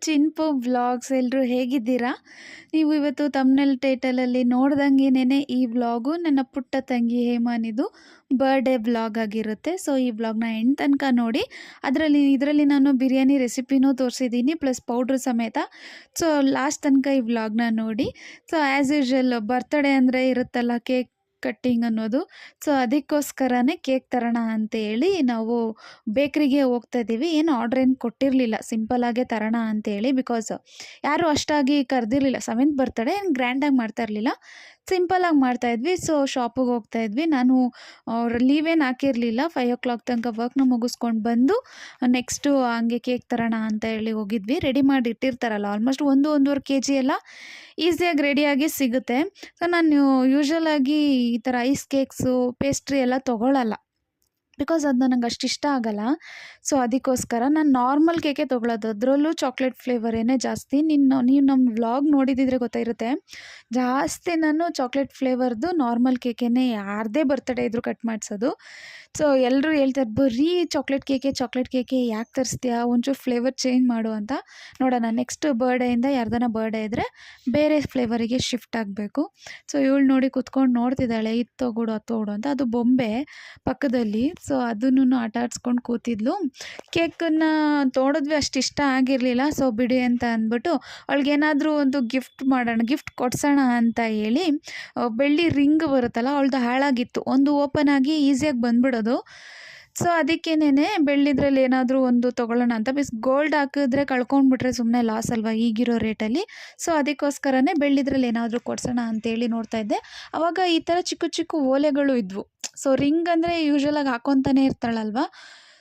ಚಿನ್ಪು vlogs ಎಲ್ಲರೂ ಹೇಗಿದ್ದೀರಾ? ನೀವು ಇವತ್ತು ತಮ್ಬ್‌ನೇಲ್ ಟೈಟಲಲ್ಲಿ ನೋಡ್ದಂಗೆನೇ ಈ ವ್ಲಾಗು ನನ್ನ ಪುಟ್ಟ ತಂಗಿ ಹೇಮಾನಿದು ಬರ್ಡೇ ವ್ಲಾಗ್ ಆಗಿರುತ್ತೆ. ಸೊ ಈ ವ್ಲಾಗ್‌ನ ಎಂಡ್ ತನಕ ನೋಡಿ. ಇದರಲ್ಲಿ ನಾನು ಬಿರಿಯಾನಿ ರೆಸಿಪಿನೂ ತೋರಿಸಿದ್ದೀನಿ ಪ್ಲಸ್ ಪೌಡ್ರ್ ಸಮೇತ. ಸೊ ಲಾಸ್ಟ್ ತನಕ ಈ ವ್ಲಾಗ್‌ನ ನೋಡಿ. ಸೊ ಆ್ಯಸ್ ಯೂಶುವಲ್ ಬರ್ತ್‌ಡೇ ಅಂದರೆ ಇರುತ್ತಲ್ಲ ಕೇಕ್ ಕಟ್ಟಿಂಗ್ ಅನ್ನೋದು. ಸೊ ಅದಕ್ಕೋಸ್ಕರನೇ ಕೇಕ್ ತರೋಣ ಅಂತೇಳಿ ನಾವು ಬೇಕ್ರಿಗೆ ಹೋಗ್ತಾ ಇದ್ದೀವಿ. ಏನು ಆರ್ಡ್ರ್ ಏನು ಕೊಟ್ಟಿರಲಿಲ್ಲ, ಸಿಂಪಲ್ಲಾಗೇ ತರೋಣ ಅಂತೇಳಿ. ಬಿಕಾಸ್ ಯಾರೂ ಅಷ್ಟಾಗಿ ಕರೆದಿರಲಿಲ್ಲ. 7th ಬರ್ತ್ಡೇ ಏನು ಗ್ರ್ಯಾಂಡಾಗಿ ಮಾಡ್ತಾ ಇರಲಿಲ್ಲ, ಸಿಂಪಲ್ಲಾಗಿ ಮಾಡ್ತಾಯಿದ್ವಿ. ಸೊ ಶಾಪಿಗೆ ಹೋಗ್ತಾ ಇದ್ವಿ. ನಾನು ಲೀವೇನು ಹಾಕಿರಲಿಲ್ಲ. 5 o'clock ತನಕ ವರ್ಕ್ನ ಮುಗಿಸ್ಕೊಂಡು ಬಂದು ನೆಕ್ಸ್ಟು ಹಂಗೆ ಕೇಕ್ ತರೋಣ ಅಂತ ಹೇಳಿ ಹೋಗಿದ್ವಿ. ರೆಡಿ ಮಾಡಿ ಇಟ್ಟಿರ್ತಾರಲ್ಲ, ಆಲ್ಮೋಸ್ಟ್ 1-1.5 kg ಎಲ್ಲ ಈಸಿಯಾಗಿ ರೆಡಿಯಾಗಿ ಸಿಗುತ್ತೆ. ಸೊ ನಾನು ಯೂಶ್ವಲಾಗಿ ಈ ಥರ ಐಸ್ ಕೇಕ್ಸು, ಪೇಸ್ಟ್ರಿ ಎಲ್ಲ ತೊಗೊಳ್ಳಲ್ಲ. ಬಿಕಾಸ್ ಅದು ನನಗೆ ಅಷ್ಟು ಇಷ್ಟ ಆಗಲ್ಲ. ಸೊ ಅದಕ್ಕೋಸ್ಕರ ನಾನು ನಾರ್ಮಲ್ ಕೇಕೇ ತೊಗೊಳ್ಳೋದು, ಅದರಲ್ಲೂ ಚಾಕ್ಲೇಟ್ ಫ್ಲೇವರೇನೇ ಜಾಸ್ತಿ. ನೀವು ನಮ್ಮ ವ್ಲಾಗ್ ನೋಡಿದಿದ್ರೆ ಗೊತ್ತಾಗಿರುತ್ತೆ, ಜಾಸ್ತಿ ನಾನು ಚಾಕ್ಲೇಟ್ ಫ್ಲೇವರ್ದು ನಾರ್ಮಲ್ ಕೇಕೇನೆ ಯಾರದೇ ಬರ್ತ್ಡೇ ಇದ್ದರೂ ಕಟ್ ಮಾಡಿಸೋದು. ಸೊ ಎಲ್ಲರೂ ಹೇಳ್ತಾರೆ, ಬರೀ ಚಾಕ್ಲೇಟ್ ಕೇಕೆ ಯಾಕೆ ತರಿಸ್ತೀಯಾ, ಒಂಚೂರು ಫ್ಲೇವರ್ ಚೇಂಜ್ ಮಾಡು ಅಂತ. ನೋಡೋಣ ನೆಕ್ಸ್ಟ್ ಬರ್ಡೇಯಿಂದ ಯಾರ್ದಾನ ಬರ್ಡೇ ಇದ್ದರೆ ಬೇರೆ ಫ್ಲೇವರಿಗೆ ಶಿಫ್ಟ್ ಆಗಬೇಕು. ಸೊ ಇವಳು ನೋಡಿ ಕೂತ್ಕೊಂಡು ನೋಡ್ತಿದ್ದಾಳೆ, ಇದು ತೊಗೊಡು ಅದು ತೊಗೊಡು ಅಂತ. ಅದು ಬೊಂಬೆ ಪಕ್ಕದಲ್ಲಿ. ಸೊ ಅದನ್ನು ಆಟ ಆಡ್ಸ್ಕೊಂಡು ಕೂತಿದ್ಲು. ಕೇಕನ್ನು ತೋಡಿದ್ವಿ, ಅಷ್ಟು ಇಷ್ಟ ಆಗಿರಲಿಲ್ಲ. ಸೊ ಬಿಡಿ ಅಂತ ಅಂದ್ಬಿಟ್ಟು ಅವಳಿಗೇನಾದರೂ ಒಂದು ಗಿಫ್ಟ್ ಕೊಡ್ಸೋಣ ಅಂತ ಹೇಳಿ ಬೆಳ್ಳಿ ರಿಂಗ್ ಬರುತ್ತಲ್ಲ, ಅವಳದು ಹಾಳಾಗಿತ್ತು. ಒಂದು ಓಪನ್ ಆಗಿ ಈಸಿಯಾಗಿ ಬಂದ್ಬಿಡೋದು. ಸೊ ಅದಕ್ಕೇನೆ ಬೆಳ್ಳಿದ್ರಲ್ಲಿ ಏನಾದರೂ ಒಂದು ತೊಗೊಳ್ಳೋಣ ಅಂತ. ಗೋಲ್ಡ್ ಹಾಕಿದ್ರೆ ಕಳ್ಕೊಂಡ್ಬಿಟ್ರೆ ಸುಮ್ಮನೆ ಲಾಸ್ ಅಲ್ವಾ ಈಗಿರೋ ರೇಟಲ್ಲಿ. ಸೊ ಅದಕ್ಕೋಸ್ಕರನೇ ಬೆಳ್ಳಿದ್ರಲ್ಲಿ ಏನಾದರೂ ಕೊಡ್ಸೋಣ ಅಂತೇಳಿ ನೋಡ್ತಾ ಇದ್ದೆ. ಆವಾಗ ಈ ಥರ ಚಿಕ್ಕ ಚಿಕ್ಕ ಓಲೆಗಳು ಇದ್ವು. ಸೊ ರಿಂಗ್ ಅಂದರೆ ಯೂಶ್ವಲಾಗಿ ಹಾಕ್ಕೊತಾನೆ ಇರ್ತಾಳಲ್ವ.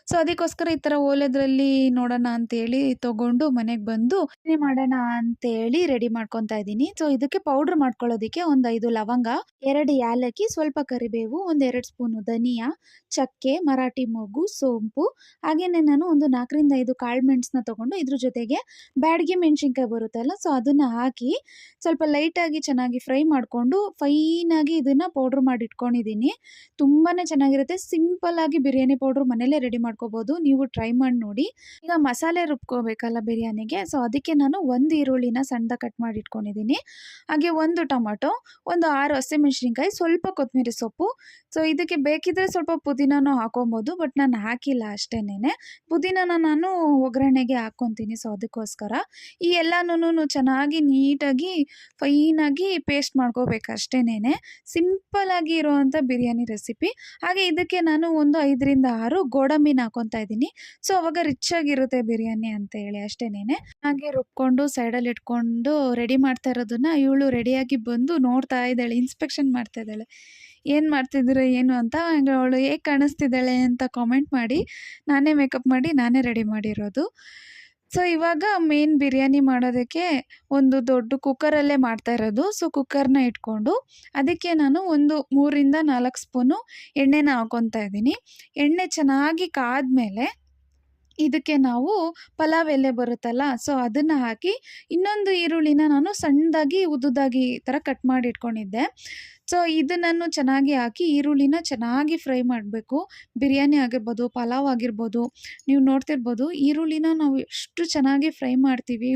ಸೊ ಅದಕ್ಕೋಸ್ಕರ ಈ ಥರ ಓಲೆದ್ರಲ್ಲಿ ನೋಡೋಣ ಅಂತೇಳಿ ತೊಗೊಂಡು ಮನೆಗೆ ಬಂದು ಮಾಡೋಣ ಅಂತೇಳಿ ರೆಡಿ ಮಾಡ್ಕೊತಾ ಇದ್ದೀನಿ. ಸೊ ಇದಕ್ಕೆ ಪೌಡ್ರ್ ಮಾಡ್ಕೊಳ್ಳೋದಕ್ಕೆ ಒಂದು 5 ಲವಂಗ, 2 ಏಲಕ್ಕಿ, ಸ್ವಲ್ಪ ಕರಿಬೇವು, ಒಂದು 2 ಸ್ಪೂನು ಧನಿಯಾ, ಚಕ್ಕೆ, ಮರಾಠಿ ಮೊಗ್ಗು, ಸೋಂಪು, ಹಾಗೆಯೇ ನಾನು ಒಂದು 4-5 ಕಾಳು ಮೆಣಸನ್ನ ತೊಗೊಂಡು ಇದ್ರ ಜೊತೆಗೆ ಬ್ಯಾಡಗಿ ಮೆಣಸಿನ್ಕಾಯಿ ಬರುತ್ತಲ್ಲ, ಸೊ ಅದನ್ನು ಹಾಕಿ ಸ್ವಲ್ಪ ಲೈಟಾಗಿ ಚೆನ್ನಾಗಿ ಫ್ರೈ ಮಾಡಿಕೊಂಡು ಫೈನಾಗಿ ಇದನ್ನು ಪೌಡ್ರ್ ಮಾಡಿ ಇಟ್ಕೊಂಡಿದ್ದೀನಿ. ತುಂಬಾ ಚೆನ್ನಾಗಿರುತ್ತೆ. ಸಿಂಪಲ್ಲಾಗಿ ಬಿರಿಯಾನಿ ಪೌಡ್ರು ಮನೇಲೇ ರೆಡಿ ಮಾಡ್ಕೋಬೋದು, ನೀವು ಟ್ರೈ ಮಾಡಿ ನೋಡಿ. ಈಗ ಮಸಾಲೆ ರುಬ್ಕೋಬೇಕಲ್ಲ ಬಿರಿಯಾನಿಗೆ. ಸೊ ಅದಕ್ಕೆ ನಾನು 1 ಈರುಳ್ಳಿನ ಸಣ್ಣದಾಗಿ ಕಟ್ ಮಾಡಿ ಇಟ್ಕೊಂಡಿದ್ದೀನಿ. ಹಾಗೆ 1 ಟೊಮಾಟೊ, ಒಂದು 6 ಹಸಿಮೆಣಸಿನ್ಕಾಯಿ, ಸ್ವಲ್ಪ ಕೊತ್ತಂಬರಿ ಸೊಪ್ಪು. ಸೊ ಇದಕ್ಕೆ ಬೇಕಿದ್ರೆ ಸ್ವಲ್ಪ ಪುದೀನನೂ ಹಾಕೊಬೋದು, ಬಟ್ ನಾನು ಹಾಕಿಲ್ಲ ಅಷ್ಟೇನೆ. ಪುದೀನನ ನಾನು ಒಗ್ಗರಣೆಗೆ ಹಾಕ್ಕೊತೀನಿ. ಸೊ ಅದಕ್ಕೋಸ್ಕರ ಈ ಎಲ್ಲನೂ ಚೆನ್ನಾಗಿ ನೀಟಾಗಿ ಫೈನಾಗಿ ಪೇಸ್ಟ್ ಮಾಡ್ಕೋಬೇಕು ಅಷ್ಟೇನೆ. ಸಿಂಪಲ್ಲಾಗಿ ಇರೋವಂಥ ಬಿರಿಯಾನಿ ರೆಸಿಪಿ. ಹಾಗೆ ಇದಕ್ಕೆ ನಾನು ಒಂದು 5-6 ಗೋಡಂಬಿನ ಹಾಕ್ಕೊತಾ ಇದ್ದೀನಿ. ಸೊ ಅವಾಗ ರಿಚ್ ಆಗಿರುತ್ತೆ ಬಿರಿಯಾನಿ ಅಂತ ಹೇಳಿ ಅಷ್ಟೇನೆ. ಹಾಗೆ ರುಬ್ಕೊಂಡು ಸೈಡಲ್ಲಿ ಇಟ್ಕೊಂಡು ರೆಡಿ ಮಾಡ್ತಾ ಇರೋದನ್ನ ಇವಳು ರೆಡಿಯಾಗಿ ಬಂದು ನೋಡ್ತಾ ಇದ್ದಾಳೆ, ಇನ್ಸ್ಪೆಕ್ಷನ್ ಮಾಡ್ತಾ ಇದ್ದಾಳೆ. ಏನು ಮಾಡ್ತಿದ್ದೀರ ಏನು ಅಂತ. ಹಂಗೆ ಅವಳು ಹೇಗೆ ಕಾಣಿಸ್ತಿದ್ದಾಳೆ ಅಂತ ಕಾಮೆಂಟ್ ಮಾಡಿ. ನಾನೇ ಮೇಕಪ್ ಮಾಡಿ ನಾನೇ ರೆಡಿ ಮಾಡಿರೋದು. ಸೊ ಇವಾಗ ಮೇನ್ ಬಿರಿಯಾನಿ ಮಾಡೋದಕ್ಕೆ ಒಂದು ದೊಡ್ಡ ಕುಕ್ಕರಲ್ಲೇ ಮಾಡ್ತಾ ಇರೋದು. ಸೊ ಕುಕ್ಕರ್ನ ಇಟ್ಕೊಂಡು ಅದಕ್ಕೆ ನಾನು ಒಂದು 3-4 ಸ್ಪೂನು ಎಣ್ಣೆನ ಹಾಕ್ಕೊತಾ ಇದ್ದೀನಿ. ಎಣ್ಣೆ ಚೆನ್ನಾಗಿ ಕಾದ್ಮೇಲೆ ಇದಕ್ಕೆ ನಾವು ಪಲಾವ್ ಎಲೆ ಬರುತ್ತಲ್ಲ, ಸೊ ಅದನ್ನು ಹಾಕಿ ಇನ್ನೊಂದು ಈರುಳ್ಳಿನ ನಾನು ಸಣ್ಣದಾಗಿ ಉದ್ದುದಾಗಿ ಈ ಥರ ಕಟ್ ಮಾಡಿ ಇಟ್ಕೊಂಡಿದ್ದೆ. ಸೊ ಇದನ್ನು ಚೆನ್ನಾಗಿ ಹಾಕಿ ಈರುಳ್ಳಿನ ಚೆನ್ನಾಗಿ ಫ್ರೈ ಮಾಡಬೇಕು. ಬಿರಿಯಾನಿ ಆಗಿರ್ಬೋದು, ಪಲಾವ್ ಆಗಿರ್ಬೋದು, ನೀವು ನೋಡ್ತಿರ್ಬೋದು ಈರುಳ್ಳಿನ ನಾವು ಎಷ್ಟು ಚೆನ್ನಾಗಿ ಫ್ರೈ ಮಾಡ್ತೀವಿ,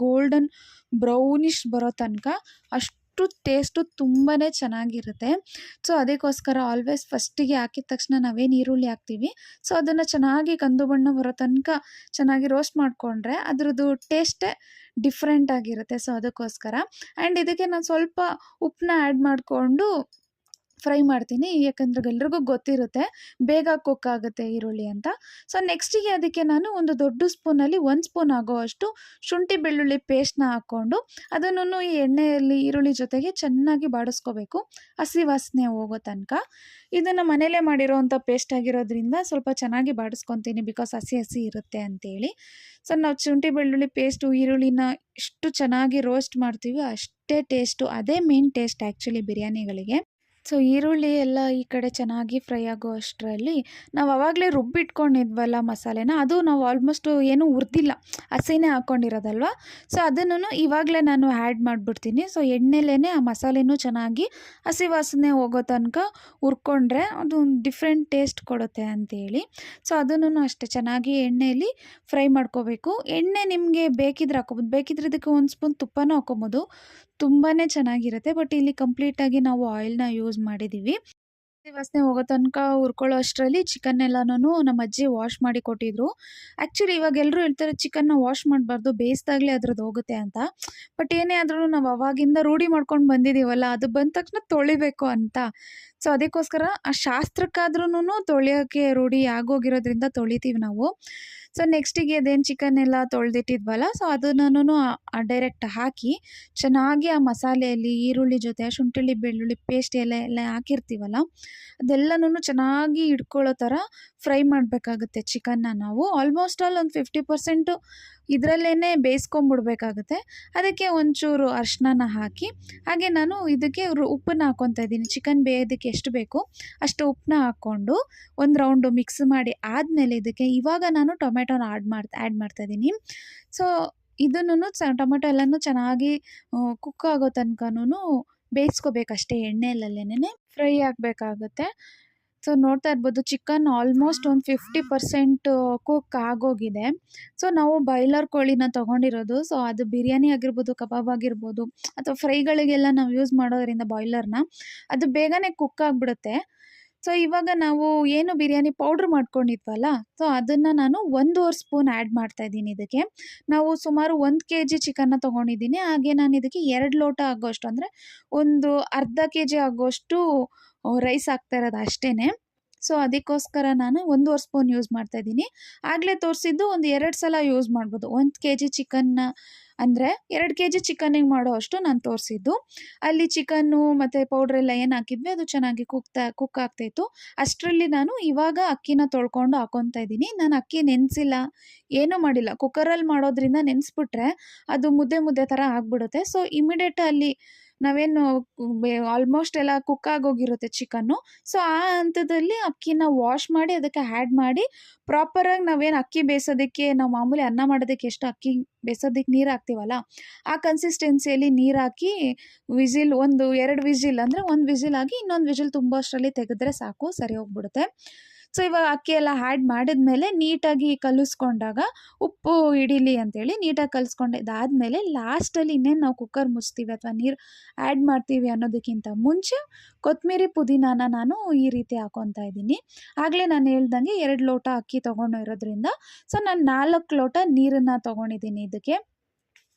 ಗೋಲ್ಡನ್ ಬ್ರೌನಿಷ್ ಬರೋ ತನಕ ಅಷ್ಟು ಟೇಸ್ಟು ತುಂಬಾ ಚೆನ್ನಾಗಿರುತ್ತೆ. ಸೊ ಅದಕ್ಕೋಸ್ಕರ ಆಲ್ವೇಸ್ ಫಸ್ಟಿಗೆ ಹಾಕಿದ ತಕ್ಷಣ ನಾವೇನು ಈರುಳ್ಳಿ ಹಾಕ್ತೀವಿ, ಸೊ ಅದನ್ನು ಚೆನ್ನಾಗಿ ಕಂದು ಬಣ್ಣ ಬರೋ ತನಕ ಚೆನ್ನಾಗಿ ರೋಸ್ಟ್ ಮಾಡಿಕೊಂಡ್ರೆ ಅದರದ್ದು ಟೇಸ್ಟೇ ಡಿಫ್ರೆಂಟ್ ಆಗಿರುತ್ತೆ. ಸೊ ಅದಕ್ಕೋಸ್ಕರ ಆ್ಯಂಡ್ ಇದಕ್ಕೆ ನಾನು ಸ್ವಲ್ಪ ಉಪ್ಪನ್ನ ಆ್ಯಡ್ ಮಾಡಿಕೊಂಡು ಫ್ರೈ ಮಾಡ್ತೀನಿ. ಯಾಕಂದ್ರೆ ಎಲ್ರಿಗೂ ಗೊತ್ತಿರುತ್ತೆ ಬೇಗ ಕುಕ್ ಆಗುತ್ತೆ ಈರುಳ್ಳಿ ಅಂತ. ಸೊ ನೆಕ್ಸ್ಟಿಗೆ ಅದಕ್ಕೆ ನಾನು ಒಂದು ದೊಡ್ಡ ಸ್ಪೂನಲ್ಲಿ 1 ಸ್ಪೂನ್ ಆಗೋವಷ್ಟು ಶುಂಠಿ ಬೆಳ್ಳುಳ್ಳಿ ಪೇಸ್ಟ್ನ ಹಾಕ್ಕೊಂಡು ಅದನ್ನು ಈ ಎಣ್ಣೆಯಲ್ಲಿ ಈರುಳ್ಳಿ ಜೊತೆಗೆ ಚೆನ್ನಾಗಿ ಬಾಡಿಸ್ಕೋಬೇಕು, ಹಸಿ ವಾಸನೆ ಹೋಗೋ ತನಕ. ಇದನ್ನು ಮನೇಲೇ ಮಾಡಿರೋವಂಥ ಪೇಸ್ಟ್ ಆಗಿರೋದ್ರಿಂದ ಸ್ವಲ್ಪ ಚೆನ್ನಾಗಿ ಬಾಡಿಸ್ಕೊತೀನಿ, ಬಿಕಾಸ್ ಹಸಿ ಹಸಿ ಇರುತ್ತೆ ಅಂತೇಳಿ. ಸೊ ನಾವು ಶುಂಠಿ ಬೆಳ್ಳುಳ್ಳಿ ಪೇಸ್ಟು ಈರುಳ್ಳಿನ ಎಷ್ಟು ಚೆನ್ನಾಗಿ ರೋಸ್ಟ್ ಮಾಡ್ತೀವಿ ಅಷ್ಟೇ ಟೇಸ್ಟು. ಅದೇ ಮೇನ್ ಟೇಸ್ಟ್ ಆ್ಯಕ್ಚುಲಿ ಬಿರಿಯಾನಿಗಳಿಗೆ. ಸೊ ಈರುಳ್ಳಿ ಎಲ್ಲ ಈ ಕಡೆ ಚೆನ್ನಾಗಿ ಫ್ರೈ ಆಗೋ ಅಷ್ಟರಲ್ಲಿ ನಾವು ಆವಾಗಲೇ ರುಬ್ಬಿಟ್ಕೊಂಡಿದ್ವಲ್ಲ ಮಸಾಲೆನ, ಅದು ನಾವು ಆಲ್ಮೋಸ್ಟ್ ಏನೂ ಹುರ್ದಿಲ್ಲ, ಹಸಿನೇ ಹಾಕ್ಕೊಂಡಿರೋದಲ್ವ. ಸೊ ಅದನ್ನು ಇವಾಗಲೇ ನಾನು ಆ್ಯಡ್ ಮಾಡಿಬಿಡ್ತೀನಿ. ಸೊ ಎಣ್ಣೆಲೇ ಆ ಮಸಾಲೆನೂ ಚೆನ್ನಾಗಿ ಹಸಿ ವಾಸನೆ ಹೋಗೋ ತನಕ ಹುರ್ಕೊಂಡ್ರೆ ಅದು ಡಿಫ್ರೆಂಟ್ ಟೇಸ್ಟ್ ಕೊಡುತ್ತೆ ಅಂತೇಳಿ. ಸೊ ಅದನ್ನು ಅಷ್ಟೇ ಚೆನ್ನಾಗಿ ಎಣ್ಣೆಯಲ್ಲಿ ಫ್ರೈ ಮಾಡ್ಕೋಬೇಕು. ಎಣ್ಣೆ ನಿಮಗೆ ಬೇಕಿದ್ರೆ ಹಾಕ್ಕೋಬೋದು, ಬೇಕಿದ್ರೆ ಇದಕ್ಕೆ 1 ಸ್ಪೂನ್ ತುಪ್ಪನೂ ಹಾಕ್ಕೊಬೋದು. ತುಂಬಾ ಚೆನ್ನಾಗಿರುತ್ತೆ. ಬಟ್ ಇಲ್ಲಿ ಕಂಪ್ಲೀಟಾಗಿ ನಾವು ಆಯಿಲ್‌ನ ಯೂಸ್ ಮಾಡಿದ್ದೀವಿ. ಹಸಿ ವಾಸನೆ ಹೋಗೋ ತನಕ ಹುರ್ಕೊಳ್ಳೋ ಅಷ್ಟರಲ್ಲಿ ಚಿಕನ್ ಎಲ್ಲಾನು ನಮ್ಮ ಅಜ್ಜಿ ವಾಶ್ ಮಾಡಿ ಕೊಟ್ಟಿದ್ರು. ಆ್ಯಕ್ಚುಲಿ ಇವಾಗ ಎಲ್ಲರೂ ಹೇಳ್ತಾರೆ ಚಿಕನ್‌ನ ವಾಶ್ ಮಾಡಬಾರ್ದು, ಬೇಯಿಸಿದಾಗಲೇ ಅದ್ರದ್ದು ಹೋಗುತ್ತೆ ಅಂತ. ಬಟ್ ಏನೇ ಆದ್ರೂ ನಾವು ಅವಾಗಿಂದ ರೂಢಿ ಮಾಡ್ಕೊಂಡು ಬಂದಿದ್ದೀವಲ್ಲ, ಅದು ಬಂದ ತಕ್ಷಣ ತೊಳಿಬೇಕು ಅಂತ. ಸೊ ಅದಕ್ಕೋಸ್ಕರ ಆ ಶಾಸ್ತ್ರಕ್ಕಾದ್ರೂನು ತೊಳೆಯೋಕ್ಕೆ ರೂಢಿ ಆಗೋಗಿರೋದ್ರಿಂದ ತೊಳಿತೀವಿ ನಾವು. ಸೊ ನೆಕ್ಸ್ಟಿಗೆ ಅದೇನು ಚಿಕನ್ ಎಲ್ಲ ತೊಳೆದಿಟ್ಟಿದ್ವಲ್ಲ, ಸೊ ಅದನ್ನೂ ಡೈರೆಕ್ಟ್ ಹಾಕಿ ಚೆನ್ನಾಗಿ ಆ ಮಸಾಲೆಯಲ್ಲಿ ಈರುಳ್ಳಿ ಜೊತೆ ಶುಂಠಿ ಬೆಳ್ಳುಳ್ಳಿ ಪೇಸ್ಟ್ ಎಲ್ಲ ಹಾಕಿರ್ತೀವಲ್ಲ, ಅದೆಲ್ಲನೂ ಚೆನ್ನಾಗಿ ಹಿಡ್ಕೊಳ್ಳೋ ಥರ ಫ್ರೈ ಮಾಡಬೇಕಾಗುತ್ತೆ ಚಿಕನ್ನ ನಾವು. ಆಲ್ಮೋಸ್ಟ್ ಆಲ್ ಒಂದು 50% ಇದರಲ್ಲೇ ಬೇಯಿಸ್ಕೊಂಬಿಡ್ಬೇಕಾಗುತ್ತೆ. ಅದಕ್ಕೆ ಒಂಚೂರು ಅರಿಶಿಣನ ಹಾಕಿ, ಹಾಗೆ ನಾನು ಇದಕ್ಕೆ ಉಪ್ಪನ್ನ ಹಾಕ್ಕೊತಾ ಇದ್ದೀನಿ. ಚಿಕನ್ ಬೇಯೋದಕ್ಕೆ ಎಷ್ಟು ಬೇಕು ಅಷ್ಟು ಉಪ್ಪನ್ನ ಹಾಕ್ಕೊಂಡು ಒಂದು ರೌಂಡು ಮಿಕ್ಸ್ ಮಾಡಿ ಆದಮೇಲೆ ಇದಕ್ಕೆ ಇವಾಗ ನಾನು ಟೊಮೆಟೊನ ಆ್ಯಡ್ ಮಾಡ್ತಾಯಿದ್ದೀನಿ. ಸೊ ಇದನ್ನು ಟೊಮೆಟೊ ಎಲ್ಲನೂ ಚೆನ್ನಾಗಿ ಕುಕ್ ಆಗೋ ತನಕನೂ ಬೇಯಿಸ್ಕೋಬೇಕಷ್ಟೇ, ಎಣ್ಣೆಯಲ್ಲೇನೆ ಫ್ರೈ ಆಗಬೇಕಾಗುತ್ತೆ. ಸೊ ನೋಡ್ತಾ ಇರ್ಬೋದು ಚಿಕನ್ ಆಲ್ಮೋಸ್ಟ್ ಒಂದು 50% ಕುಕ್ ಆಗೋಗಿದೆ. ಸೊ ನಾವು ಬಾಯ್ಲರ್ ಕೋಳಿನ ತೊಗೊಂಡಿರೋದು. ಸೊ ಅದು ಬಿರಿಯಾನಿ ಆಗಿರ್ಬೋದು, ಕಬಾಬ್ ಆಗಿರ್ಬೋದು, ಅಥವಾ ಫ್ರೈಗಳಿಗೆಲ್ಲ ನಾವು ಯೂಸ್ ಮಾಡೋದ್ರಿಂದ ಬಾಯ್ಲರ್ನ, ಅದು ಬೇಗನೆ ಕುಕ್ ಆಗಿಬಿಡುತ್ತೆ. ಸೊ ಇವಾಗ ನಾವು ಏನು ಬಿರಿಯಾನಿ ಪೌಡ್ರ್ ಮಾಡ್ಕೊಂಡಿದ್ವಲ್ಲ, ಸೊ ಅದನ್ನು ನಾನು 1.5 ಸ್ಪೂನ್ ಆ್ಯಡ್ ಮಾಡ್ತಾಯಿದ್ದೀನಿ ಇದಕ್ಕೆ. ನಾವು ಸುಮಾರು 1 ಕೆಜಿ ಚಿಕನ್ನ ತೊಗೊಂಡಿದ್ದೀನಿ. ಹಾಗೆ ನಾನು ಇದಕ್ಕೆ 2 ಲೋಟ ಆಗೋಷ್ಟು, ಅಂದರೆ ಒಂದು ಅರ್ಧ ಕೆಜಿ ಆಗೋಷ್ಟು ರೈಸ್ ಹಾಕ್ತಾ ಇರೋದು ಅಷ್ಟೇ. ಸೊ ಅದಕ್ಕೋಸ್ಕರ ನಾನು 1.5 ಸ್ಪೂನ್ ಯೂಸ್ ಮಾಡ್ತಾಯಿದ್ದೀನಿ. ಆಗಲೇ ತೋರಿಸಿದ್ದು ಒಂದು 2 ಸಲ ಯೂಸ್ ಮಾಡ್ಬೋದು. 1 ಕೆಜಿ ಚಿಕನ್ನ ಅಂದರೆ 2 ಕೆಜಿ ಚಿಕನ್ನಿಗೆ ಮಾಡೋ ಅಷ್ಟು ನಾನು ತೋರಿಸಿದ್ದು. ಅಲ್ಲಿ ಚಿಕನ್ನು ಮತ್ತು ಪೌಡ್ರೆಲ್ಲ ಏನು ಹಾಕಿದ್ವಿ ಅದು ಚೆನ್ನಾಗಿ ಕುಕ್ ಆಗ್ತಾಯಿತ್ತು. ಅಷ್ಟರಲ್ಲಿ ನಾನು ಇವಾಗ ಅಕ್ಕಿನ ತೊಳ್ಕೊಂಡು ಹಾಕ್ಕೊತಾ ಇದ್ದೀನಿ. ನಾನು ಅಕ್ಕಿ ನೆನೆಸಿಲ್ಲ, ಏನೂ ಮಾಡಿಲ್ಲ. ಕುಕ್ಕರಲ್ಲಿ ಮಾಡೋದ್ರಿಂದ ನೆನೆಸ್ಬಿಟ್ರೆ ಅದು ಮುದ್ದೆ ಮುದ್ದೆ ಥರ ಆಗಿಬಿಡುತ್ತೆ. ಸೊ ಇಮಿಡಿಯೇಟ್ ಅಲ್ಲಿ ನಾವೇನು ಆಲ್ಮೋಸ್ಟ್ ಎಲ್ಲ ಕುಕ್ ಆಗೋಗಿರುತ್ತೆ ಚಿಕನ್ನು. ಸೊ ಆ ಹಂತದಲ್ಲಿ ಅಕ್ಕಿನ ವಾಶ್ ಮಾಡಿ ಅದಕ್ಕೆ ಆ್ಯಡ್ ಮಾಡಿ ಪ್ರಾಪರಾಗಿ ನಾವೇನು ಅಕ್ಕಿ ಬೇಯಿಸೋದಕ್ಕೆ, ನಾವು ಮಾಮೂಲಿ ಅನ್ನ ಮಾಡೋದಕ್ಕೆ ಎಷ್ಟು ಅಕ್ಕಿ ಬೇಯಿಸೋದಕ್ಕೆ ನೀರು ಹಾಕ್ತೀವಲ್ಲ, ಆ ಕನ್ಸಿಸ್ಟೆನ್ಸಿಯಲ್ಲಿ ನೀರು ಹಾಕಿ ವಿಸಿಲ್ ಒಂದು 2 ವಿಸಿಲ್, ಅಂದರೆ 1 ವಿಸಿಲ್ ಆಗಿ ಇನ್ನೊಂದು ವಿಸಿಲ್ ತುಂಬೋ ಅಷ್ಟರಲ್ಲಿ ತೆಗೆದ್ರೆ ಸಾಕು, ಸರಿ ಹೋಗ್ಬಿಡುತ್ತೆ. ಸೊ ಇವಾಗ ಅಕ್ಕಿ ಎಲ್ಲ ಆ್ಯಡ್ ಮಾಡಿದ್ಮೇಲೆ ನೀಟಾಗಿ ಕಲಿಸ್ಕೊಂಡಾಗ ಉಪ್ಪು ಹಿಡೀಲಿ ಅಂತೇಳಿ ನೀಟಾಗಿ ಕಲಿಸ್ಕೊಂಡಿದ್ದಾದಮೇಲೆ ಲಾಸ್ಟಲ್ಲಿ ಇನ್ನೇನು ನಾವು ಕುಕ್ಕರ್ ಮುಚ್ತೀವಿ ಅಥವಾ ನೀರು ಆ್ಯಡ್ ಮಾಡ್ತೀವಿ ಅನ್ನೋದಕ್ಕಿಂತ ಮುಂಚೆ ಕೊತ್ತಂಬರಿ ಪುದೀನಾನ ನಾನು ಈ ರೀತಿ ಹಾಕ್ಕೊತಾ ಇದ್ದೀನಿ. ಆಗಲೇ ನಾನು ಹೇಳ್ದಂಗೆ 2 ಲೋಟ ಅಕ್ಕಿ ತೊಗೊಂಡಿರೋದ್ರಿಂದ ಸೊ ನಾನು 4 ಲೋಟ ನೀರನ್ನು ತೊಗೊಂಡಿದ್ದೀನಿ ಇದಕ್ಕೆ.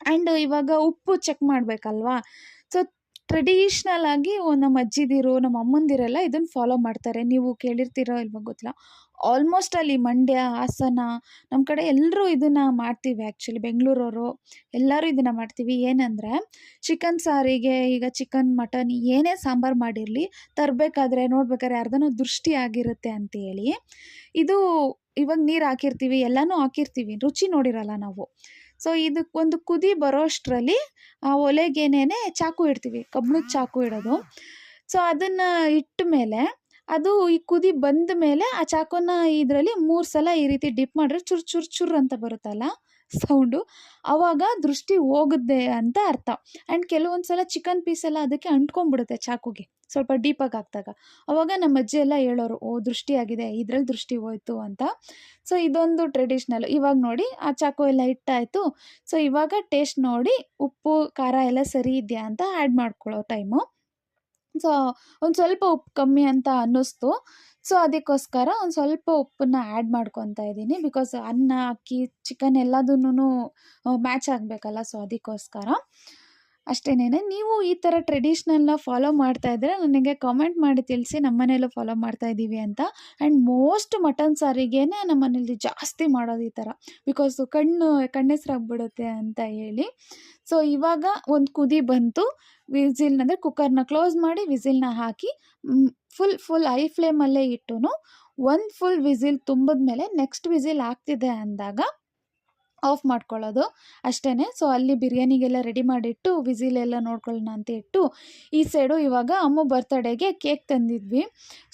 ಆ್ಯಂಡ್ ಇವಾಗ ಉಪ್ಪು ಚೆಕ್ ಮಾಡಬೇಕಲ್ವಾ. ಸೊ ಟ್ರೆಡಿಷ್ನಲ್ ಆಗಿ ನಮ್ಮ ಅಜ್ಜಿದಿರು, ನಮ್ಮ ಅಮ್ಮಂದಿರೆಲ್ಲ ಇದನ್ನು ಫಾಲೋ ಮಾಡ್ತಾರೆ. ನೀವು ಕೇಳಿರ್ತೀರೋ ಇಲ್ವೋ ಗೊತ್ತಿಲ್ಲ. ಆಲ್ಮೋಸ್ಟ್ ಅಲ್ಲಿ ಮಂಡ್ಯ, ಹಾಸನ, ನಮ್ಮ ಕಡೆ ಎಲ್ಲರೂ ಇದನ್ನು ಮಾಡ್ತೀವಿ. ಆ್ಯಕ್ಚುಲಿ ಬೆಂಗಳೂರವರು ಎಲ್ಲರೂ ಇದನ್ನು ಮಾಡ್ತೀವಿ. ಏನಂದರೆ ಚಿಕನ್ ಸಾರಿಗೆ, ಈಗ ಚಿಕನ್, ಮಟನ್ ಏನೇ ಸಾಂಬಾರು ಮಾಡಿರಲಿ, ತರಬೇಕಾದ್ರೆ ನೋಡ್ಬೇಕಾದ್ರೆ ಯಾರ್ದನೋ ದೃಷ್ಟಿ ಆಗಿರುತ್ತೆ ಅಂತೇಳಿ ಇದು ಇವಾಗ ನೀರು ಹಾಕಿರ್ತೀವಿ, ಎಲ್ಲನೂ ಹಾಕಿರ್ತೀವಿ, ರುಚಿ ನೋಡಿರಲ್ಲ ನಾವು. ಸೊ ಇದಕ್ಕೊಂದು ಕುದಿ ಬರೋ ಅಷ್ಟರಲ್ಲಿ ಆ ಒಲೆಗೇನೆ ಚಾಕು ಇಡ್ತೀವಿ, ಕಬ್ಬಿಣದ ಚಾಕು ಇಡೋದು. ಸೊ ಅದನ್ನು ಇಟ್ಟ ಮೇಲೆ ಅದು ಈ ಕುದಿ ಬಂದ ಮೇಲೆ ಆ ಚಾಕುನ ಇದರಲ್ಲಿ 3 ಸಲ ಈ ರೀತಿ ಡಿಪ್ ಮಾಡಿದ್ರೆ ಚುರ್ ಚುರ್ ಚುರ್ ಅಂತ ಬರುತ್ತಲ್ಲ ಸೌಂಡು, ಆವಾಗ ದೃಷ್ಟಿ ಹೋಗುತ್ತೆ ಅಂತ ಅರ್ಥ. ಆ್ಯಂಡ್ ಕೆಲವೊಂದು ಸಲ ಚಿಕನ್ ಪೀಸೆಲ್ಲ ಅದಕ್ಕೆ ಅಂಟ್ಕೊಂಡ್ಬಿಡುತ್ತೆ ಚಾಕುಗೆ, ಸ್ವಲ್ಪ ಡೀಪಾಗಿ ಹಾಕಿದಾಗ. ಆವಾಗ ನಮ್ಮ ಅಜ್ಜಿ ಎಲ್ಲ ಹೇಳೋರು, ಓ ದೃಷ್ಟಿ ಆಗಿದೆ, ಇದ್ರಲ್ಲಿ ದೃಷ್ಟಿ ಹೋಯ್ತು ಅಂತ. ಸೊ ಇದೊಂದು ಟ್ರೆಡಿಷ್ನಲ್. ಇವಾಗ ನೋಡಿ ಆ ಚಾಕು ಎಲ್ಲ ಇಟ್ಟಾಯಿತು. ಸೊ ಇವಾಗ ಟೇಸ್ಟ್ ನೋಡಿ ಉಪ್ಪು ಖಾರ ಎಲ್ಲ ಸರಿ ಇದೆಯಾ ಅಂತ ಆ್ಯಡ್ ಮಾಡ್ಕೊಳ್ಳೋ ಟೈಮು. ಸೊ ಒಂದು ಸ್ವಲ್ಪ ಉಪ್ಪು ಕಮ್ಮಿ ಅಂತ ಅನ್ನಿಸ್ತು. ಸೊ ಅದಕ್ಕೋಸ್ಕರ ಒಂದು ಸ್ವಲ್ಪ ಉಪ್ಪನ್ನ ಆ್ಯಡ್ ಮಾಡ್ಕೊತಾ ಇದ್ದೀನಿ. ಬಿಕಾಸ್ ಅನ್ನ, ಅಕ್ಕಿ, ಚಿಕನ್ ಎಲ್ಲದನ್ನೂ ಮ್ಯಾಚ್ ಆಗಬೇಕಲ್ಲ, ಸೊ ಅದಕ್ಕೋಸ್ಕರ. ಅಷ್ಟೇನೆ. ನೀವು ಈ ಥರ ಟ್ರೆಡಿಷ್ನಲ್ನ ಫಾಲೋ ಮಾಡ್ತಾ ಇದ್ದರೆ ನನಗೆ ಕಾಮೆಂಟ್ ಮಾಡಿ ತಿಳಿಸಿ, ನಮ್ಮ ಮನೆಯಲ್ಲೂ ಫಾಲೋ ಮಾಡ್ತಾ ಇದ್ದೀವಿ ಅಂತ. ಆ್ಯಂಡ್ ಮೋಸ್ಟ್ ಮಟನ್ ಸಾರಿಗೇನೆ ನಮ್ಮ ಮನೇಲಿ ಜಾಸ್ತಿ ಮಾಡೋದು ಈ ಥರ, ಬಿಕಾಸ್ ಕಣ್ಣೆಸ್ರಾಗ್ಬಿಡುತ್ತೆ ಅಂತ ಹೇಳಿ. ಸೊ ಇವಾಗ ಒಂದು ಕುದಿ ಬಂತು, ವಿಸಿಲ್ನ ಅಂದರೆ ಕುಕ್ಕರ್ನ ಕ್ಲೋಸ್ ಮಾಡಿ ವಿಸಿಲ್ನ ಹಾಕಿ ಫುಲ್ ಹೈ ಫ್ಲೇಮಲ್ಲೇ ಇಟ್ಟು ಒಂದು ಫುಲ್ ವಿಸಿಲ್ ತುಂಬಿದ್ಮೇಲೆ ನೆಕ್ಸ್ಟ್ ವಿಸಿಲ್ ಆಗ್ತಿದೆ ಅಂದಾಗ ಆಫ್ ಮಾಡ್ಕೊಳ್ಳೋದು ಅಷ್ಟೇ. ಸೊ ಅಲ್ಲಿ ಬಿರಿಯಾನಿಗೆಲ್ಲ ರೆಡಿ ಮಾಡಿಟ್ಟು ವಿಸಿಲೆಲ್ಲ ನೋಡ್ಕೊಳ್ಳೋಣ ಅಂತ ಇಟ್ಟು ಈ ಸೈಡು ಇವಾಗ ಅಮ್ಮ ಬರ್ತಡೇಗೆ ಕೇಕ್ ತಂದಿದ್ವಿ.